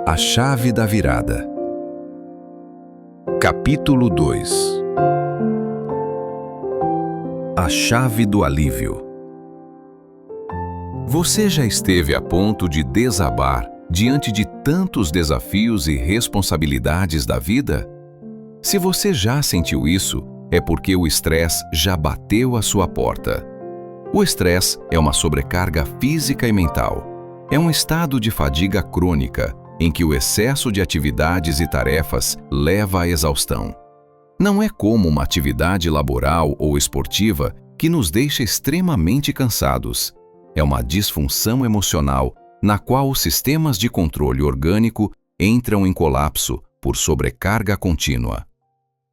A chave da virada. Capítulo 2. A chave do alívio. Você já esteve a ponto de desabar diante de tantos desafios e responsabilidades da vida? Se você já sentiu isso, é porque o estresse já bateu à sua porta. O estresse é uma sobrecarga física e mental. É um estado de fadiga crônica, em que o excesso de atividades e tarefas leva à exaustão. Não é como uma atividade laboral ou esportiva que nos deixa extremamente cansados. É uma disfunção emocional na qual os sistemas de controle orgânico entram em colapso por sobrecarga contínua.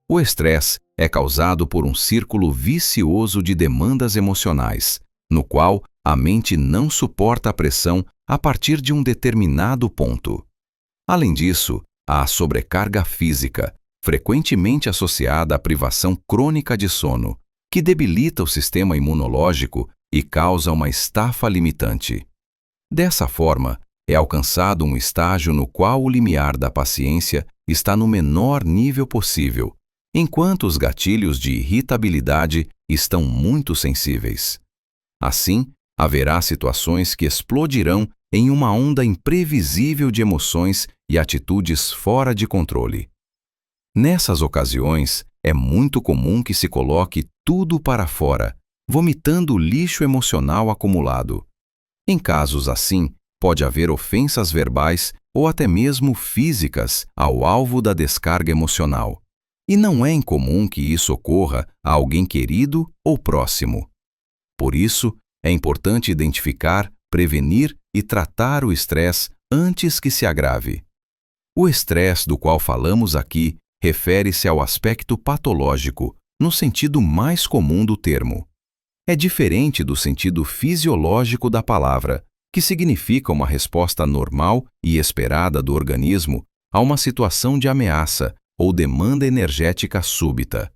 O estresse é causado por um círculo vicioso de demandas emocionais, no qual a mente não suporta a pressão a partir de um determinado ponto. Além disso, há a sobrecarga física, frequentemente associada à privação crônica de sono, que debilita o sistema imunológico e causa uma estafa limitante. Dessa forma, é alcançado um estágio no qual o limiar da paciência está no menor nível possível, enquanto os gatilhos de irritabilidade estão muito sensíveis. Assim, haverá situações que explodirão em uma onda imprevisível de emoções e atitudes fora de controle. Nessas ocasiões, é muito comum que se coloque tudo para fora, vomitando o lixo emocional acumulado. Em casos assim, pode haver ofensas verbais ou até mesmo físicas ao alvo da descarga emocional. E não é incomum que isso ocorra a alguém querido ou próximo. Por isso, é importante identificar, prevenir e tratar o estresse antes que se agrave. O estresse do qual falamos aqui refere-se ao aspecto patológico, no sentido mais comum do termo. É diferente do sentido fisiológico da palavra, que significa uma resposta normal e esperada do organismo a uma situação de ameaça ou demanda energética súbita.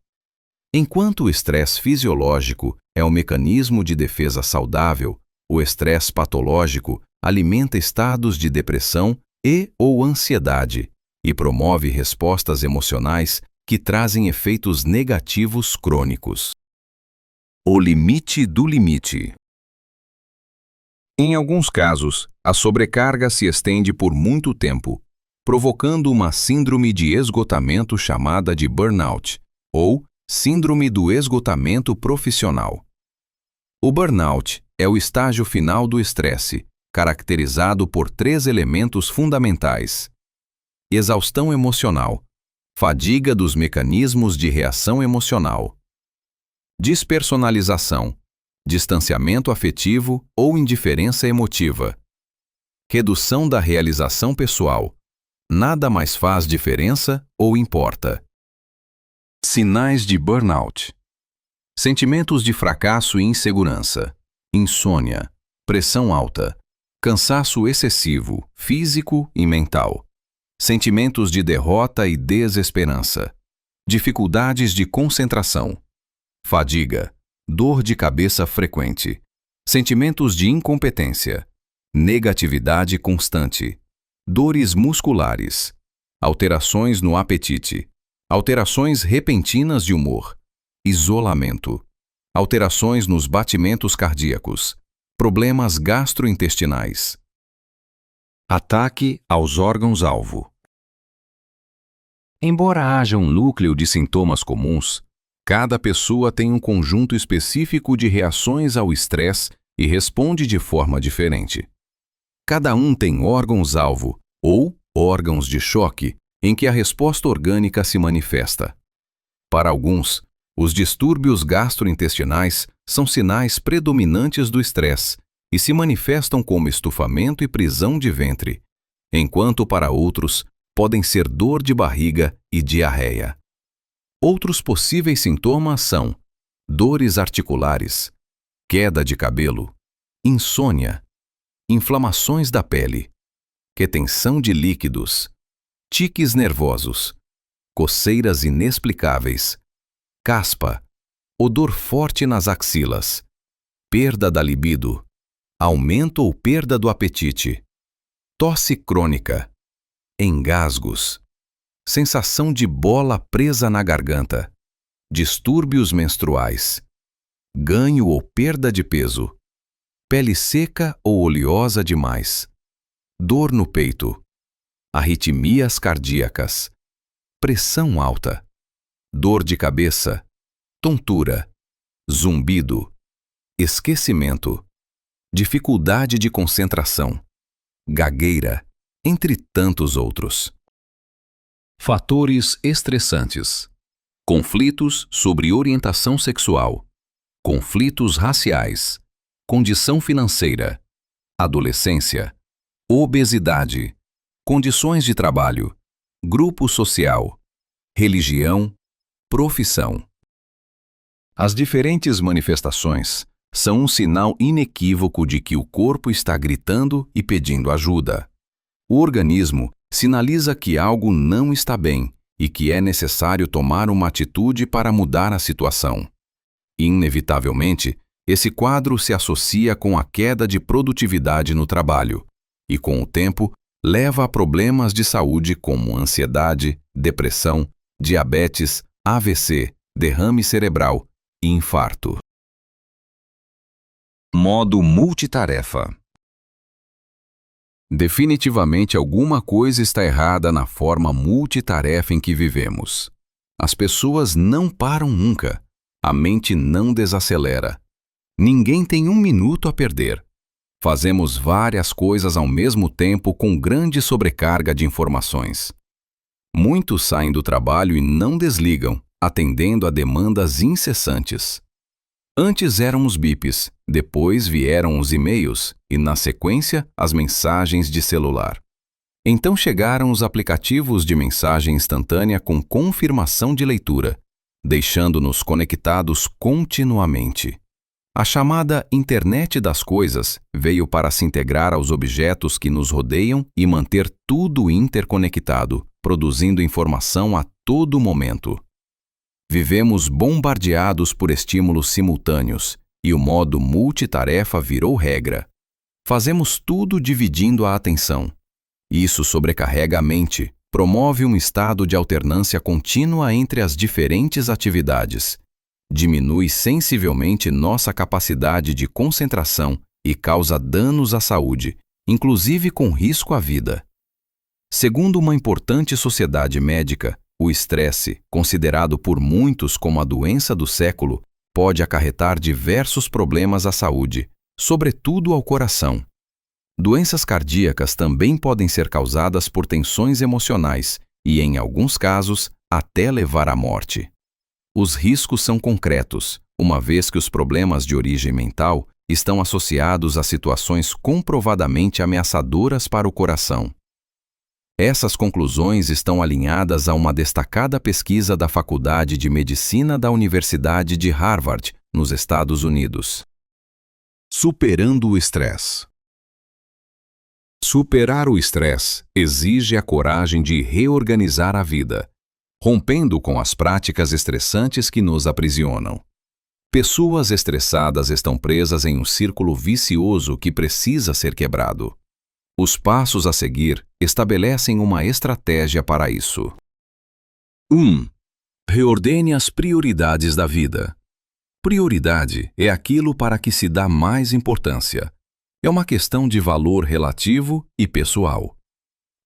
Enquanto o estresse fisiológico é um mecanismo de defesa saudável, o estresse patológico alimenta estados de depressão e/ou ansiedade e promove respostas emocionais que trazem efeitos negativos crônicos. O limite do limite. Em alguns casos, a sobrecarga se estende por muito tempo, provocando uma síndrome de esgotamento chamada de burnout, ou síndrome do esgotamento profissional. O burnout é o estágio final do estresse, caracterizado por 3 elementos fundamentais: exaustão emocional, fadiga dos mecanismos de reação emocional, despersonalização, distanciamento afetivo ou indiferença emotiva, redução da realização pessoal, nada mais faz diferença ou importa. Sinais de burnout: sentimentos de fracasso e insegurança, insônia, pressão alta, cansaço excessivo, físico e mental, sentimentos de derrota e desesperança, dificuldades de concentração, fadiga, dor de cabeça frequente, sentimentos de incompetência, negatividade constante, dores musculares, alterações no apetite, alterações repentinas de humor, isolamento, alterações nos batimentos cardíacos, problemas gastrointestinais. Ataque aos órgãos-alvo. Embora haja um núcleo de sintomas comuns, cada pessoa tem um conjunto específico de reações ao estresse e responde de forma diferente. Cada um tem órgãos-alvo, ou órgãos de choque, em que a resposta orgânica se manifesta. Para alguns, os distúrbios gastrointestinais são sinais predominantes do estresse e se manifestam como estufamento e prisão de ventre, enquanto para outros podem ser dor de barriga e diarreia. Outros possíveis sintomas são dores articulares, queda de cabelo, insônia, inflamações da pele, retenção de líquidos, tiques nervosos, coceiras inexplicáveis, caspa, odor forte nas axilas, perda da libido, aumento ou perda do apetite, tosse crônica, engasgos, sensação de bola presa na garganta, distúrbios menstruais, ganho ou perda de peso, pele seca ou oleosa demais, dor no peito, arritmias cardíacas, pressão alta, dor de cabeça, tontura, zumbido, esquecimento, dificuldade de concentração, gagueira, entre tantos outros. Fatores estressantes: conflitos sobre orientação sexual, conflitos raciais, condição financeira, adolescência, obesidade, condições de trabalho, grupo social, religião, profissão. As diferentes manifestações são um sinal inequívoco de que o corpo está gritando e pedindo ajuda. O organismo sinaliza que algo não está bem e que é necessário tomar uma atitude para mudar a situação. Inevitavelmente, esse quadro se associa com a queda de produtividade no trabalho e, com o tempo, leva a problemas de saúde como ansiedade, depressão, diabetes, AVC, derrame cerebral e infarto. Modo multitarefa. Definitivamente alguma coisa está errada na forma multitarefa em que vivemos. As pessoas não param nunca. A mente não desacelera. Ninguém tem um minuto a perder. Fazemos várias coisas ao mesmo tempo com grande sobrecarga de informações. Muitos saem do trabalho e não desligam, atendendo a demandas incessantes. Antes eram os bips, depois vieram os e-mails e, na sequência, as mensagens de celular. Então chegaram os aplicativos de mensagem instantânea com confirmação de leitura, deixando-nos conectados continuamente. A chamada Internet das Coisas veio para se integrar aos objetos que nos rodeiam e manter tudo interconectado, produzindo informação a todo momento. Vivemos bombardeados por estímulos simultâneos e o modo multitarefa virou regra. Fazemos tudo dividindo a atenção. Isso sobrecarrega a mente, promove um estado de alternância contínua entre as diferentes atividades, diminui sensivelmente nossa capacidade de concentração e causa danos à saúde, inclusive com risco à vida. Segundo uma importante sociedade médica, o estresse, considerado por muitos como a doença do século, pode acarretar diversos problemas à saúde, sobretudo ao coração. Doenças cardíacas também podem ser causadas por tensões emocionais e, em alguns casos, até levar à morte. Os riscos são concretos, uma vez que os problemas de origem mental estão associados a situações comprovadamente ameaçadoras para o coração. Essas conclusões estão alinhadas a uma destacada pesquisa da Faculdade de Medicina da Universidade de Harvard, nos Estados Unidos. Superando o estresse. Superar o estresse exige a coragem de reorganizar a vida, rompendo com as práticas estressantes que nos aprisionam. Pessoas estressadas estão presas em um círculo vicioso que precisa ser quebrado. Os passos a seguir estabelecem uma estratégia para isso. 1. Reordene as prioridades da vida. Prioridade é aquilo para que se dá mais importância. É uma questão de valor relativo e pessoal.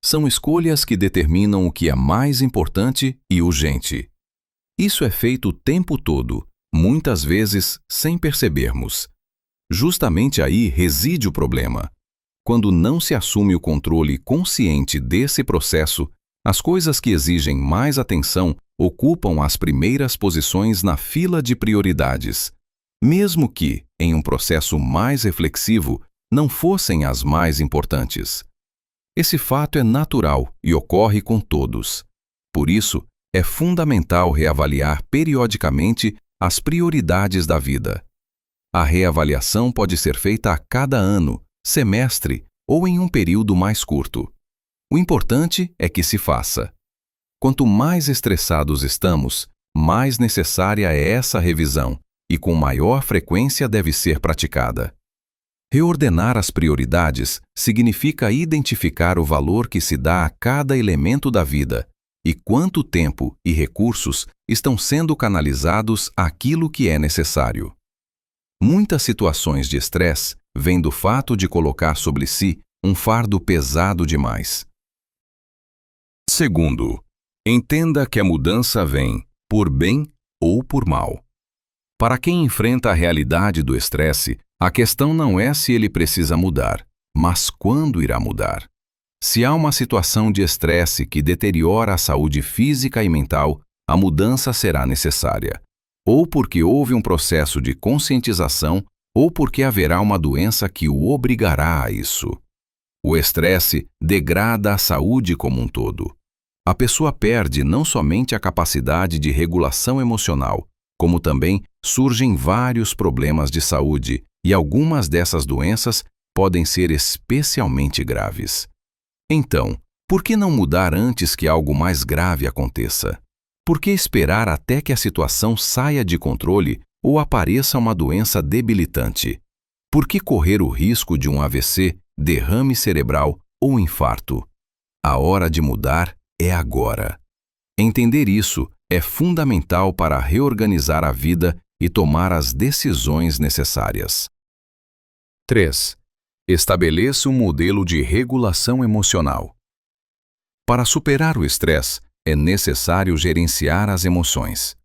São escolhas que determinam o que é mais importante e urgente. Isso é feito o tempo todo, muitas vezes sem percebermos. Justamente aí reside o problema. Quando não se assume o controle consciente desse processo, as coisas que exigem mais atenção ocupam as primeiras posições na fila de prioridades, mesmo que, em um processo mais reflexivo, não fossem as mais importantes. Esse fato é natural e ocorre com todos. Por isso, é fundamental reavaliar periodicamente as prioridades da vida. A reavaliação pode ser feita a cada ano, semestre ou em um período mais curto. O importante é que se faça. Quanto mais estressados estamos, mais necessária é essa revisão e com maior frequência deve ser praticada. Reordenar as prioridades significa identificar o valor que se dá a cada elemento da vida e quanto tempo e recursos estão sendo canalizados àquilo que é necessário. Muitas situações de estresse vêm do fato de colocar sobre si um fardo pesado demais. Segundo, entenda que a mudança vem por bem ou por mal. Para quem enfrenta a realidade do estresse, a questão não é se ele precisa mudar, mas quando irá mudar. Se há uma situação de estresse que deteriora a saúde física e mental, a mudança será necessária, ou porque houve um processo de conscientização, ou porque haverá uma doença que o obrigará a isso. O estresse degrada a saúde como um todo. A pessoa perde não somente a capacidade de regulação emocional, como também surgem vários problemas de saúde, e algumas dessas doenças podem ser especialmente graves. Então, por que não mudar antes que algo mais grave aconteça? Por que esperar até que a situação saia de controle ou apareça uma doença debilitante? Por que correr o risco de um AVC, derrame cerebral ou infarto? A hora de mudar é agora. Entender isso é fundamental para reorganizar a vida e tomar as decisões necessárias. 3. Estabeleça um modelo de regulação emocional. Para superar o estresse, é necessário gerenciar as emoções.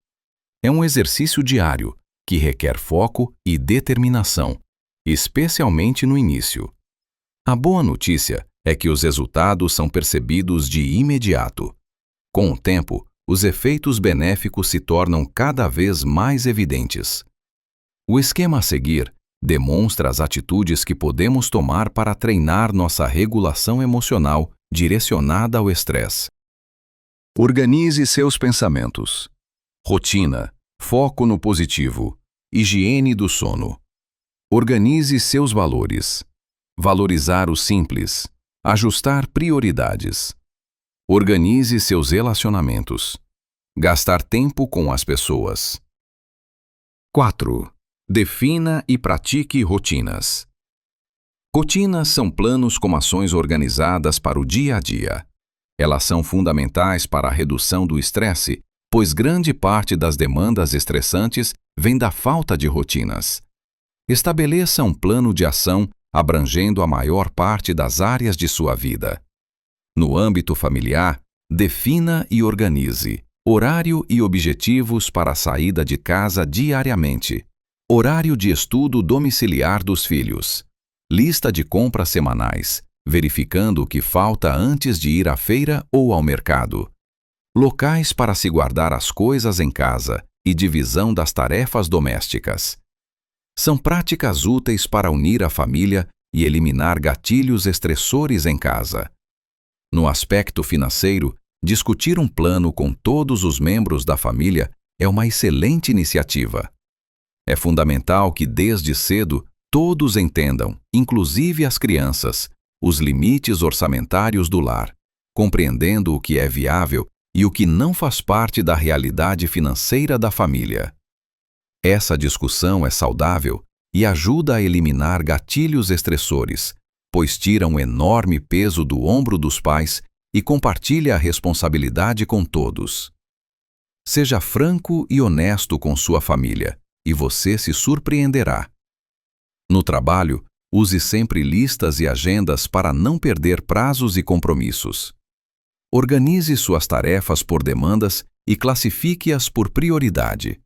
É um exercício diário que requer foco e determinação, especialmente no início. A boa notícia é que os resultados são percebidos de imediato. Com o tempo, os efeitos benéficos se tornam cada vez mais evidentes. O esquema a seguir demonstra as atitudes que podemos tomar para treinar nossa regulação emocional direcionada ao estresse. Organize seus pensamentos. Rotina, foco no positivo, higiene do sono. Organize seus valores. Valorizar o simples, ajustar prioridades. Organize seus relacionamentos. Gastar tempo com as pessoas. 4. Defina e pratique rotinas. Rotinas são planos com ações organizadas para o dia a dia. Elas são fundamentais para a redução do estresse, pois grande parte das demandas estressantes vem da falta de rotinas. Estabeleça um plano de ação abrangendo a maior parte das áreas de sua vida. No âmbito familiar, defina e organize horário e objetivos para a saída de casa diariamente, horário de estudo domiciliar dos filhos, lista de compras semanais, verificando o que falta antes de ir à feira ou ao mercado, locais para se guardar as coisas em casa e divisão das tarefas domésticas. São práticas úteis para unir a família e eliminar gatilhos estressores em casa. No aspecto financeiro, discutir um plano com todos os membros da família é uma excelente iniciativa. É fundamental que desde cedo todos entendam, inclusive as crianças, os limites orçamentários do lar, compreendendo o que é viável e o que não faz parte da realidade financeira da família. Essa discussão é saudável e ajuda a eliminar gatilhos estressores, pois tira um enorme peso do ombro dos pais e compartilha a responsabilidade com todos. Seja franco e honesto com sua família, e você se surpreenderá. No trabalho, use sempre listas e agendas para não perder prazos e compromissos. Organize suas tarefas por demandas e classifique-as por prioridade.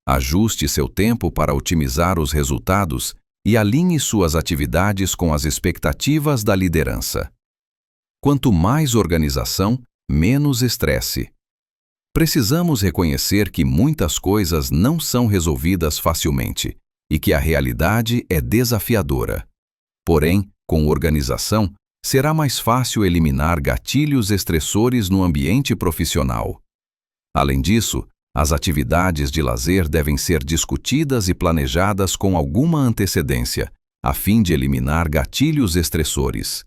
Ajuste seu tempo para otimizar os resultados e alinhe suas atividades com as expectativas da liderança. Quanto mais organização, menos estresse. Precisamos reconhecer que muitas coisas não são resolvidas facilmente e que a realidade é desafiadora. Porém, com organização, será mais fácil eliminar gatilhos estressores no ambiente profissional. Além disso, as atividades de lazer devem ser discutidas e planejadas com alguma antecedência, a fim de eliminar gatilhos estressores.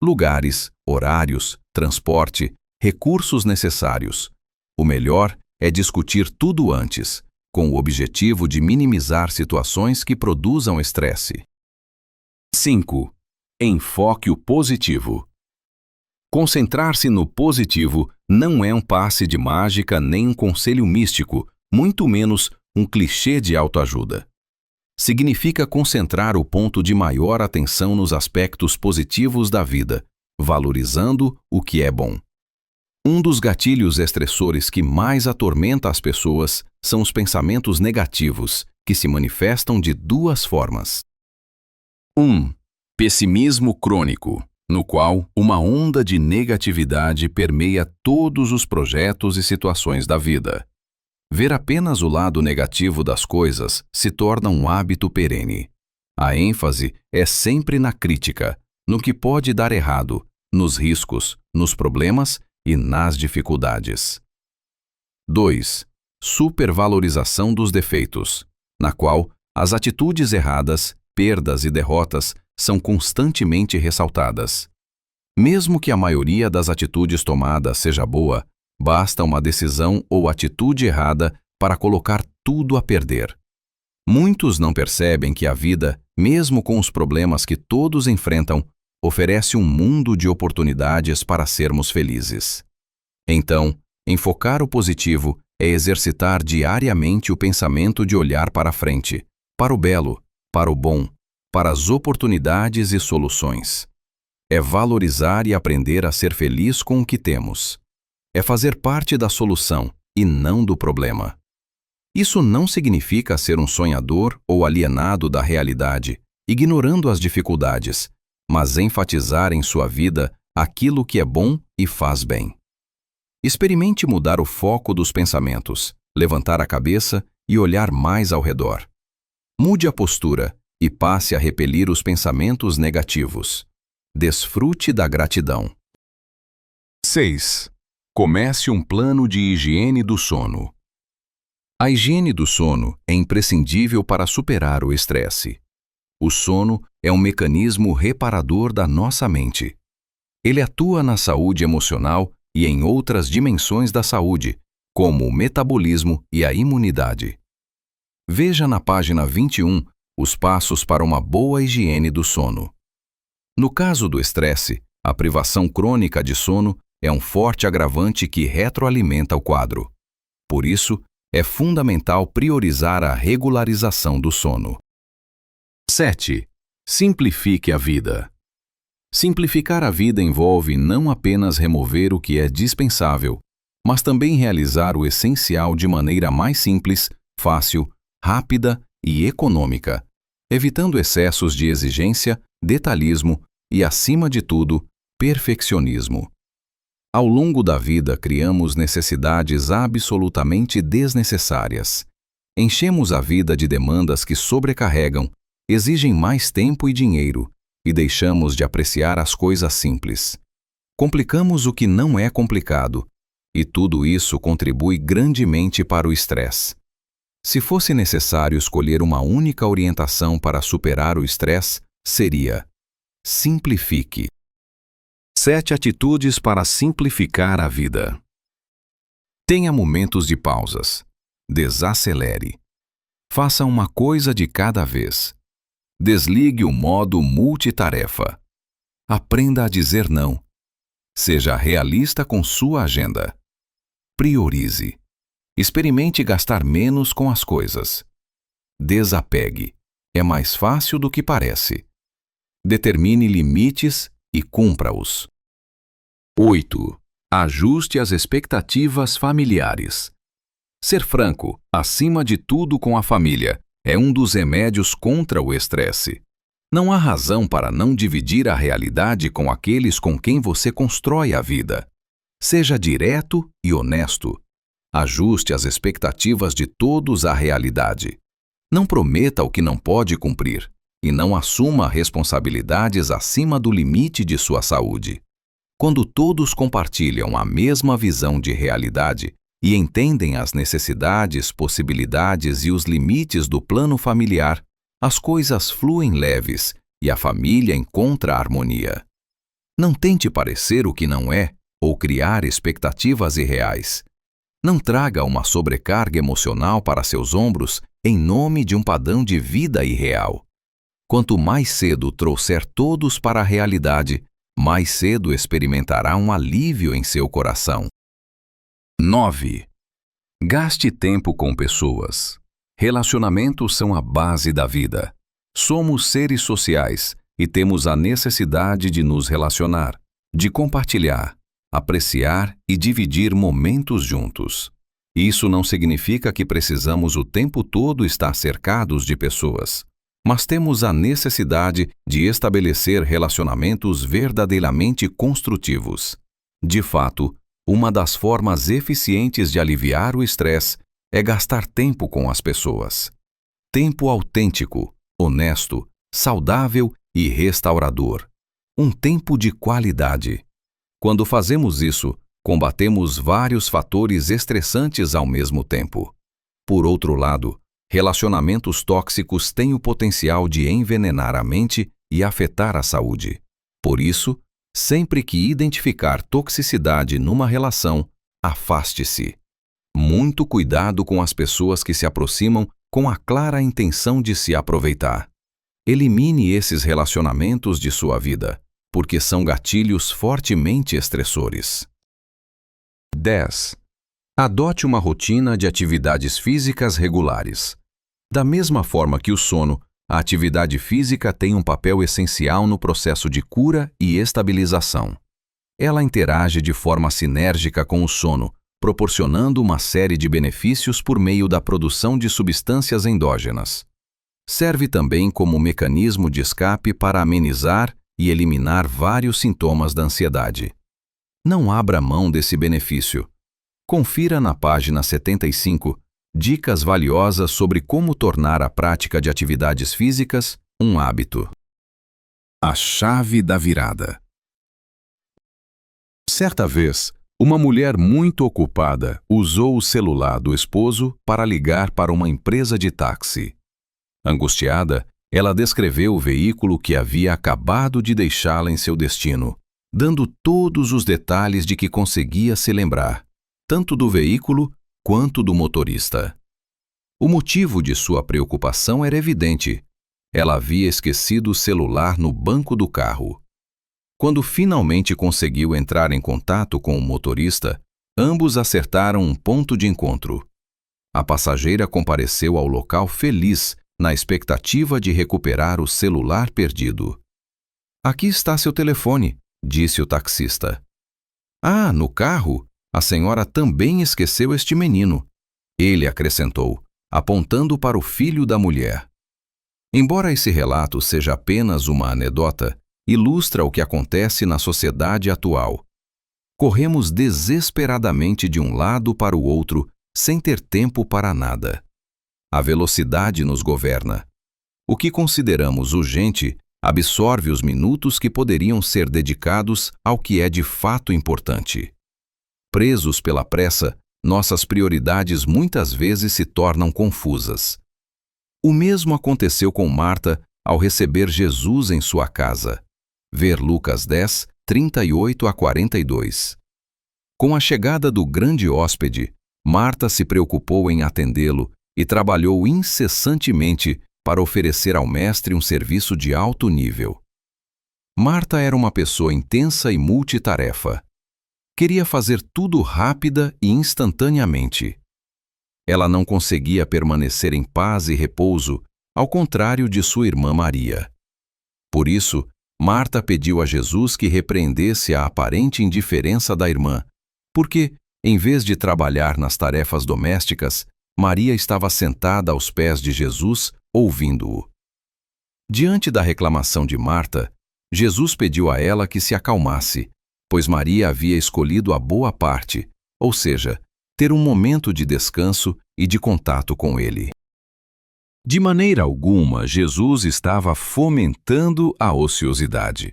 Lugares, horários, transporte, recursos necessários. O melhor é discutir tudo antes, com o objetivo de minimizar situações que produzam estresse. 5. Enfoque o positivo. Concentrar-se no positivo não é um passe de mágica nem um conselho místico, muito menos um clichê de autoajuda. Significa concentrar o ponto de maior atenção nos aspectos positivos da vida, valorizando o que é bom. Um dos gatilhos estressores que mais atormenta as pessoas são os pensamentos negativos, que se manifestam de duas formas. 1. Pessimismo crônico, no qual uma onda de negatividade permeia todos os projetos e situações da vida. Ver apenas o lado negativo das coisas se torna um hábito perene. A ênfase é sempre na crítica, no que pode dar errado, nos riscos, nos problemas e nas dificuldades. 2. Supervalorização dos defeitos, na qual as atitudes erradas, perdas e derrotas são constantemente ressaltadas. Mesmo que a maioria das atitudes tomadas seja boa, basta uma decisão ou atitude errada para colocar tudo a perder. Muitos não percebem que a vida, mesmo com os problemas que todos enfrentam, oferece um mundo de oportunidades para sermos felizes. Então, enfocar o positivo é exercitar diariamente o pensamento de olhar para frente, para o belo, para o bom, para as oportunidades e soluções. É valorizar e aprender a ser feliz com o que temos. É fazer parte da solução e não do problema. Isso não significa ser um sonhador ou alienado da realidade, ignorando as dificuldades, mas enfatizar em sua vida aquilo que é bom e faz bem. Experimente mudar o foco dos pensamentos, levantar a cabeça e olhar mais ao redor. Mude a postura e passe a repelir os pensamentos negativos. Desfrute da gratidão. 6. Comece um plano de higiene do sono. A higiene do sono é imprescindível para superar o estresse. O sono é um mecanismo reparador da nossa mente. Ele atua na saúde emocional e em outras dimensões da saúde, como o metabolismo e a imunidade. Veja na página 21 os passos para uma boa higiene do sono. No caso do estresse, a privação crônica de sono é um forte agravante que retroalimenta o quadro. Por isso, é fundamental priorizar a regularização do sono. 7. Simplifique a vida. Simplificar a vida envolve não apenas remover o que é dispensável, mas também realizar o essencial de maneira mais simples, fácil, rápida e econômica, evitando excessos de exigência, detalhismo e, acima de tudo, perfeccionismo. Ao longo da vida, criamos necessidades absolutamente desnecessárias. Enchemos a vida de demandas que sobrecarregam, exigem mais tempo e dinheiro, e deixamos de apreciar as coisas simples. Complicamos o que não é complicado, e tudo isso contribui grandemente para o estresse. Se fosse necessário escolher uma única orientação para superar o estresse, seria: simplifique. 7 atitudes para simplificar a vida. Tenha momentos de pausas. Desacelere. Faça uma coisa de cada vez. Desligue o modo multitarefa. Aprenda a dizer não. Seja realista com sua agenda. Priorize. Experimente gastar menos com as coisas. Desapegue. É mais fácil do que parece. Determine limites e cumpra-os. 8. Ajuste as expectativas familiares. Ser franco, acima de tudo com a família, é um dos remédios contra o estresse. Não há razão para não dividir a realidade com aqueles com quem você constrói a vida. Seja direto e honesto. Ajuste as expectativas de todos à realidade. Não prometa o que não pode cumprir e não assuma responsabilidades acima do limite de sua saúde. Quando todos compartilham a mesma visão de realidade e entendem as necessidades, possibilidades e os limites do plano familiar, as coisas fluem leves e a família encontra harmonia. Não tente parecer o que não é ou criar expectativas irreais. Não traga uma sobrecarga emocional para seus ombros em nome de um padrão de vida irreal. Quanto mais cedo trouxer todos para a realidade, mais cedo experimentará um alívio em seu coração. 9. Gaste tempo com pessoas. Relacionamentos são a base da vida. Somos seres sociais e temos a necessidade de nos relacionar, de compartilhar, apreciar e dividir momentos juntos. Isso não significa que precisamos o tempo todo estar cercados de pessoas, mas temos a necessidade de estabelecer relacionamentos verdadeiramente construtivos. De fato, uma das formas eficientes de aliviar o estresse é gastar tempo com as pessoas. Tempo autêntico, honesto, saudável e restaurador. Um tempo de qualidade. Quando fazemos isso, combatemos vários fatores estressantes ao mesmo tempo. Por outro lado, relacionamentos tóxicos têm o potencial de envenenar a mente e afetar a saúde. Por isso, sempre que identificar toxicidade numa relação, afaste-se. Muito cuidado com as pessoas que se aproximam com a clara intenção de se aproveitar. Elimine esses relacionamentos de sua vida, porque são gatilhos fortemente estressores. 10. Adote uma rotina de atividades físicas regulares. Da mesma forma que o sono, a atividade física tem um papel essencial no processo de cura e estabilização. Ela interage de forma sinérgica com o sono, proporcionando uma série de benefícios por meio da produção de substâncias endógenas. Serve também como mecanismo de escape para amenizar e eliminar vários sintomas da ansiedade. Não abra mão desse benefício. Confira na página 75 dicas valiosas sobre como tornar a prática de atividades físicas um hábito. A chave da virada. Certa vez, uma mulher muito ocupada usou o celular do esposo para ligar para uma empresa de táxi. Angustiada, ela descreveu o veículo que havia acabado de deixá-la em seu destino, dando todos os detalhes de que conseguia se lembrar, tanto do veículo quanto do motorista. O motivo de sua preocupação era evidente. Ela havia esquecido o celular no banco do carro. Quando finalmente conseguiu entrar em contato com o motorista, ambos acertaram um ponto de encontro. A passageira compareceu ao local feliz, na expectativa de recuperar o celular perdido. "Aqui está seu telefone", disse o taxista. "Ah, no carro? A senhora também esqueceu este menino", ele acrescentou, apontando para o filho da mulher. Embora esse relato seja apenas uma anedota, ilustra o que acontece na sociedade atual. Corremos desesperadamente de um lado para o outro, sem ter tempo para nada. A velocidade nos governa. O que consideramos urgente absorve os minutos que poderiam ser dedicados ao que é de fato importante. Presos pela pressa, nossas prioridades muitas vezes se tornam confusas. O mesmo aconteceu com Marta ao receber Jesus em sua casa. Ver Lucas 10, 38 a 42. Com a chegada do grande hóspede, Marta se preocupou em atendê-lo e trabalhou incessantemente para oferecer ao mestre um serviço de alto nível. Marta era uma pessoa intensa e multitarefa. Queria fazer tudo rápida e instantaneamente. Ela não conseguia permanecer em paz e repouso, ao contrário de sua irmã Maria. Por isso, Marta pediu a Jesus que repreendesse a aparente indiferença da irmã, porque, em vez de trabalhar nas tarefas domésticas, Maria estava sentada aos pés de Jesus, ouvindo-o. Diante da reclamação de Marta, Jesus pediu a ela que se acalmasse, pois Maria havia escolhido a boa parte, ou seja, ter um momento de descanso e de contato com ele. De maneira alguma, Jesus estava fomentando a ociosidade.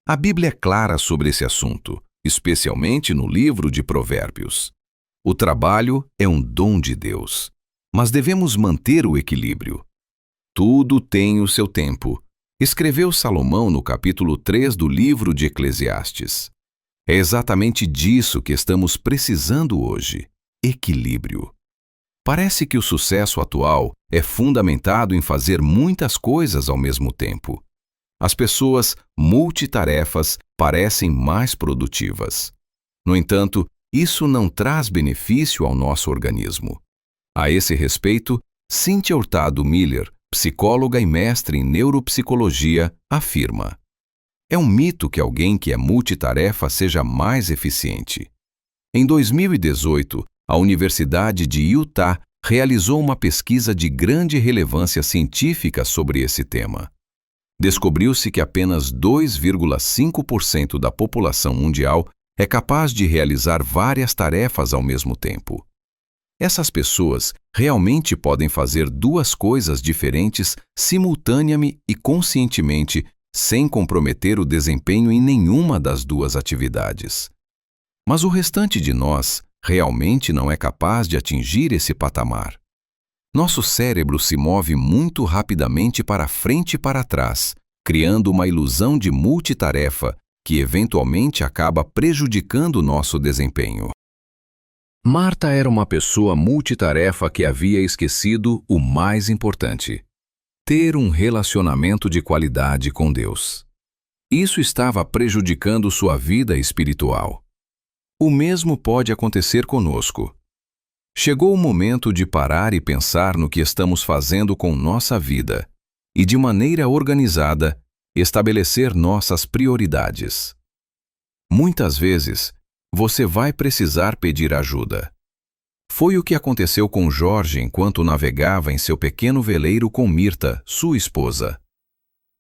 A Bíblia é clara sobre esse assunto, especialmente no livro de Provérbios. O trabalho é um dom de Deus, mas devemos manter o equilíbrio. Tudo tem o seu tempo, escreveu Salomão no capítulo 3 do livro de Eclesiastes. É exatamente disso que estamos precisando hoje: equilíbrio. Parece que o sucesso atual é fundamentado em fazer muitas coisas ao mesmo tempo. As pessoas multitarefas parecem mais produtivas. No entanto, isso não traz benefício ao nosso organismo. A esse respeito, Cynthia Hurtado Miller, psicóloga e mestre em neuropsicologia, afirma: é um mito que alguém que é multitarefa seja mais eficiente. Em 2018, a Universidade de Utah realizou uma pesquisa de grande relevância científica sobre esse tema. Descobriu-se que apenas 2,5% da população mundial é capaz de realizar várias tarefas ao mesmo tempo. Essas pessoas realmente podem fazer duas coisas diferentes simultaneamente e conscientemente, sem comprometer o desempenho em nenhuma das duas atividades. Mas o restante de nós realmente não é capaz de atingir esse patamar. Nosso cérebro se move muito rapidamente para frente e para trás, criando uma ilusão de multitarefa que eventualmente acaba prejudicando nosso desempenho. Marta era uma pessoa multitarefa que havia esquecido o mais importante: ter um relacionamento de qualidade com Deus. Isso estava prejudicando sua vida espiritual. O mesmo pode acontecer conosco. Chegou o momento de parar e pensar no que estamos fazendo com nossa vida e, de maneira organizada, estabelecer nossas prioridades. Muitas vezes, você vai precisar pedir ajuda. Foi o que aconteceu com Jorge enquanto navegava em seu pequeno veleiro com Mirta, sua esposa.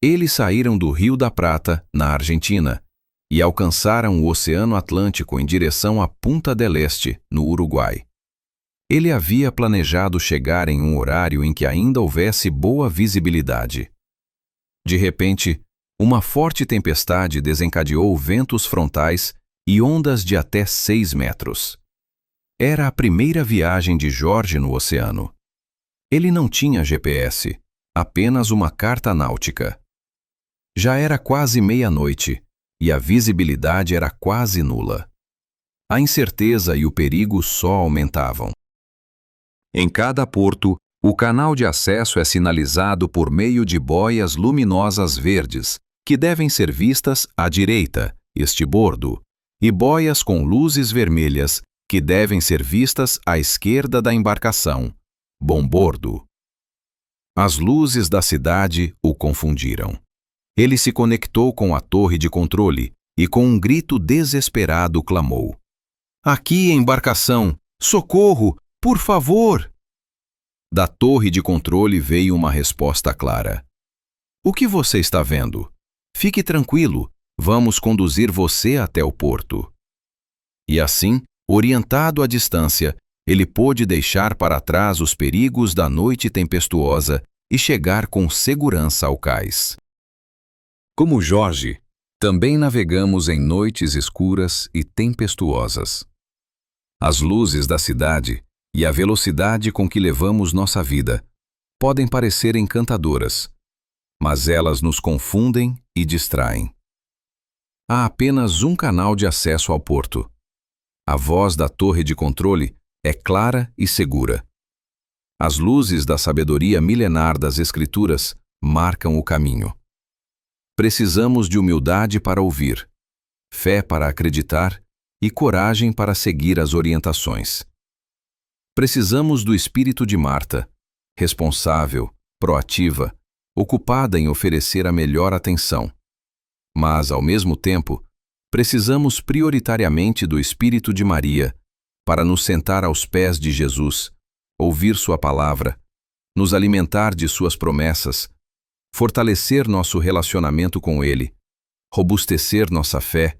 Eles saíram do Rio da Prata, na Argentina, e alcançaram o Oceano Atlântico em direção a Punta del Este, no Uruguai. Ele havia planejado chegar em um horário em que ainda houvesse boa visibilidade. De repente, uma forte tempestade desencadeou ventos frontais e ondas de até 6 metros. Era a primeira viagem de Jorge no oceano. Ele não tinha GPS, apenas uma carta náutica. Já era quase meia-noite e a visibilidade era quase nula. A incerteza e o perigo só aumentavam. Em cada porto, o canal de acesso é sinalizado por meio de boias luminosas verdes, que devem ser vistas à direita, estibordo, e boias com luzes vermelhas, que devem ser vistas à esquerda da embarcação, bombordo. As luzes da cidade o confundiram. Ele se conectou com a torre de controle e, com um grito desesperado, clamou: "Aqui, embarcação! Socorro! Por favor!" Da torre de controle veio uma resposta clara: "O que você está vendo? Fique tranquilo, vamos conduzir você até o porto." E assim, orientado à distância, ele pôde deixar para trás os perigos da noite tempestuosa e chegar com segurança ao cais. Como Jorge, também navegamos em noites escuras e tempestuosas. As luzes da cidade e a velocidade com que levamos nossa vida podem parecer encantadoras, mas elas nos confundem e distraem. Há apenas um canal de acesso ao porto. A voz da torre de controle é clara e segura. As luzes da sabedoria milenar das Escrituras marcam o caminho. Precisamos de humildade para ouvir, fé para acreditar e coragem para seguir as orientações. Precisamos do espírito de Marta, responsável, proativa, ocupada em oferecer a melhor atenção. Mas, ao mesmo tempo, precisamos prioritariamente do espírito de Maria, para nos sentar aos pés de Jesus, ouvir sua palavra, nos alimentar de suas promessas, fortalecer nosso relacionamento com Ele, robustecer nossa fé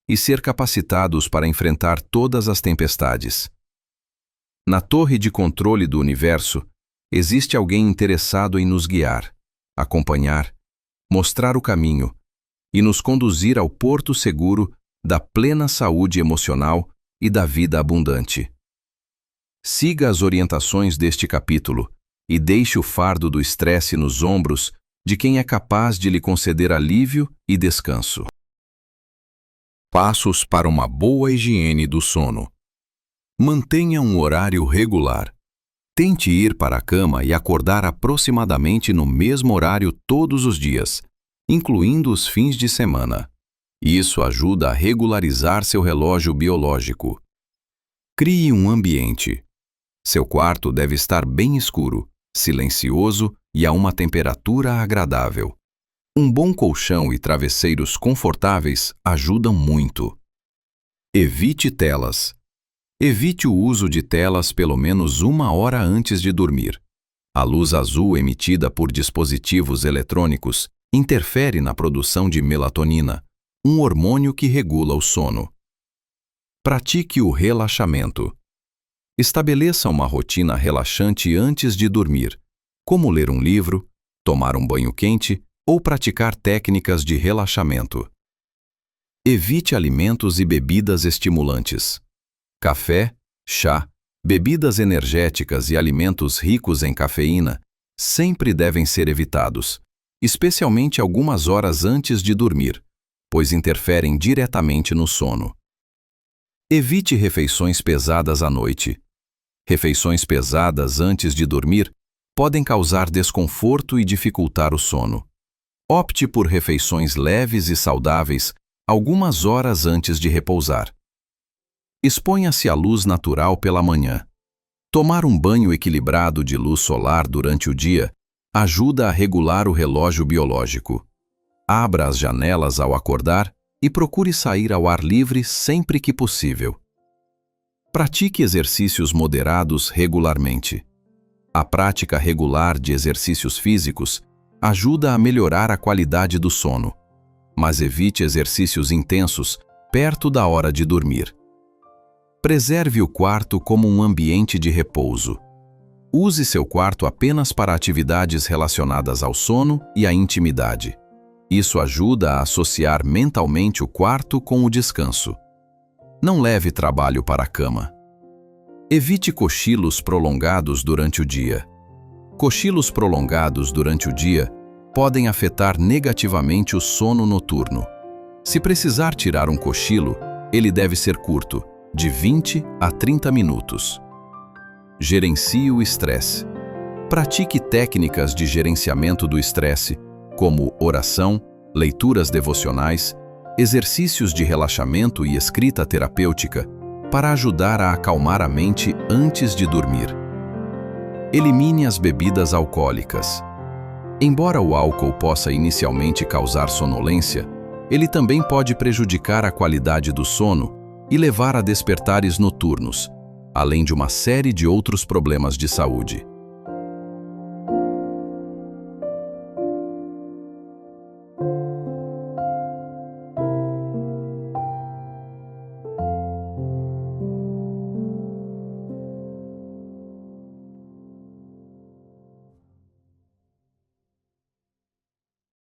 e ser capacitados para enfrentar todas as tempestades. Na torre de controle do universo, existe alguém interessado em nos guiar, acompanhar, mostrar o caminho e nos conduzir ao porto seguro da plena saúde emocional e da vida abundante. Siga as orientações deste capítulo e deixe o fardo do estresse nos ombros de quem é capaz de lhe conceder alívio e descanso. Passos para uma boa higiene do sono. Mantenha um horário regular. Tente ir para a cama e acordar aproximadamente no mesmo horário todos os dias, incluindo os fins de semana. Isso ajuda a regularizar seu relógio biológico. Crie um ambiente. Seu quarto deve estar bem escuro, silencioso e a uma temperatura agradável. Um bom colchão e travesseiros confortáveis ajudam muito. Evite telas. Evite o uso de telas pelo menos 1 hora antes de dormir. A luz azul emitida por dispositivos eletrônicos interfere na produção de melatonina, um hormônio que regula o sono. Pratique o relaxamento. Estabeleça uma rotina relaxante antes de dormir, como ler um livro, tomar um banho quente ou praticar técnicas de relaxamento. Evite alimentos e bebidas estimulantes. Café, chá, bebidas energéticas e alimentos ricos em cafeína sempre devem ser evitados, especialmente algumas horas antes de dormir, pois interferem diretamente no sono. Evite refeições pesadas à noite. Refeições pesadas antes de dormir podem causar desconforto e dificultar o sono. Opte por refeições leves e saudáveis algumas horas antes de repousar. Exponha-se à luz natural pela manhã. Tomar um banho equilibrado de luz solar durante o dia ajuda a regular o relógio biológico. Abra as janelas ao acordar e procure sair ao ar livre sempre que possível. Pratique exercícios moderados regularmente. A prática regular de exercícios físicos ajuda a melhorar a qualidade do sono, mas evite exercícios intensos perto da hora de dormir. Preserve o quarto como um ambiente de repouso. Use seu quarto apenas para atividades relacionadas ao sono e à intimidade. Isso ajuda a associar mentalmente o quarto com o descanso. Não leve trabalho para a cama. Evite cochilos prolongados durante o dia. Cochilos prolongados durante o dia podem afetar negativamente o sono noturno. Se precisar tirar um cochilo, ele deve ser curto, de 20 a 30 minutos. Gerencie o estresse. Pratique técnicas de gerenciamento do estresse, como oração, leituras devocionais, exercícios de relaxamento e escrita terapêutica, para ajudar a acalmar a mente antes de dormir. Elimine as bebidas alcoólicas. Embora o álcool possa inicialmente causar sonolência, ele também pode prejudicar a qualidade do sono e levar a despertares noturnos, além de uma série de outros problemas de saúde.